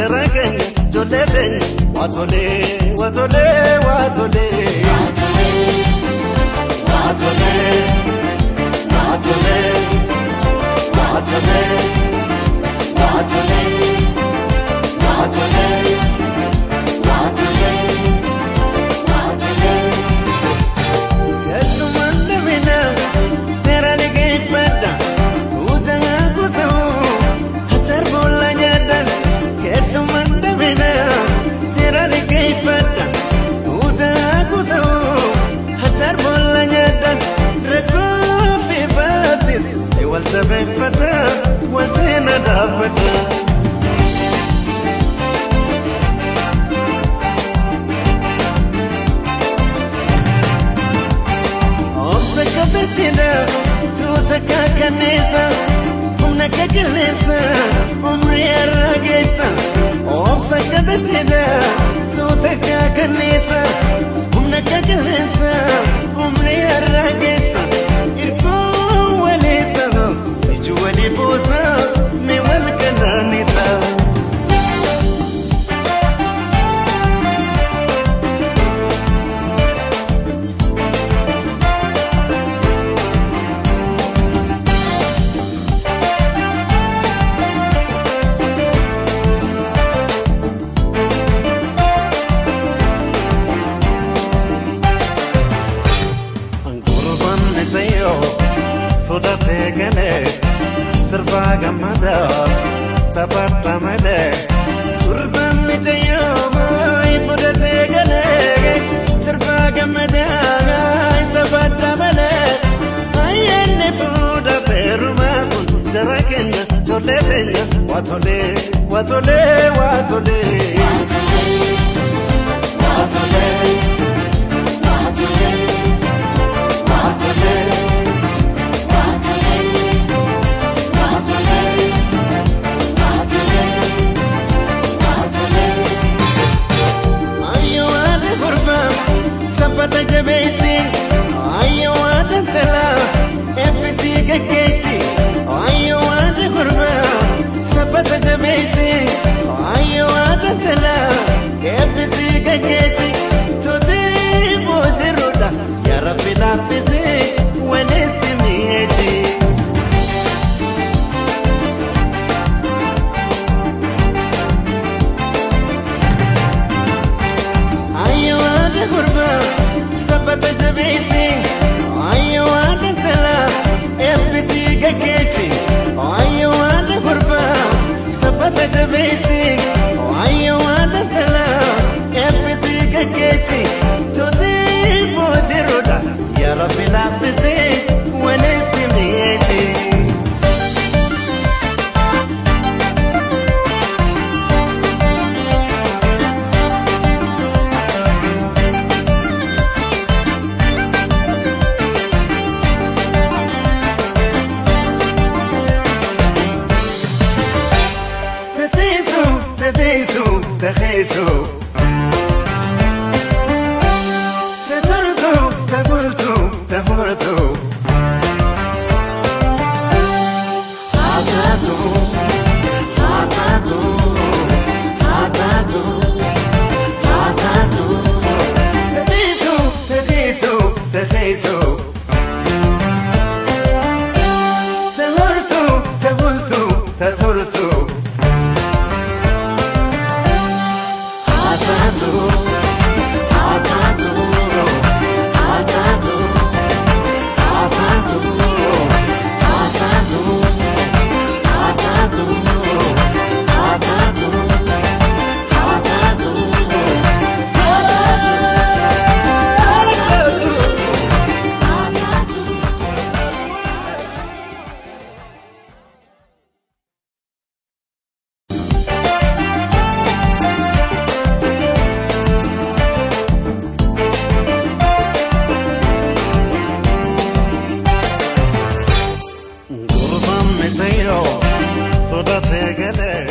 jaragen joleten watole watole watole watole watole watole watole watole watole watole kesman mina tera lege pada utanga kuso hatar bola nyadan kesman mina tera lege pada utanga kuso hatar bola nyadan reko fi batis wal tabek pada wazina dafata Bettina, tu taka kanisa, umnaka kanisa, umri aragesa. Omsaka bettina, tu taka kanisa, umnaka kanisa, umri aragesa. Irko walita, iju walibusa, me walkananisa. Toda tegane serva gamada tapata made urban mijayo mai toda tegane serva gamada tapata made ayene toda peruma jaraken joletenya watole watole watole watole watole watole Sapata jabesi, ayo ada tela, FPC kekesi, ayo ada kurba. Sapata jabesi, ayo ada tela, FPC kekesi. Today bojeroda, ya Rabbi lapisi, waleti mieti. Ayo ada kurba. Sapata jabesi, ayo ada tela, FPC kekesi, ayo ada kurba. Sapata jabesi, ayo ada tela, FPC kekesi. Today bojeroda, ya Rabbi lapisi, waleti mieti. تخيسو تفرتو تفرتو تفرتو عطاتو عطاتو عطاتو عطاتو تخيسو تخيسو تخيسو تفرتو تفرتو تفرتو Toda tegele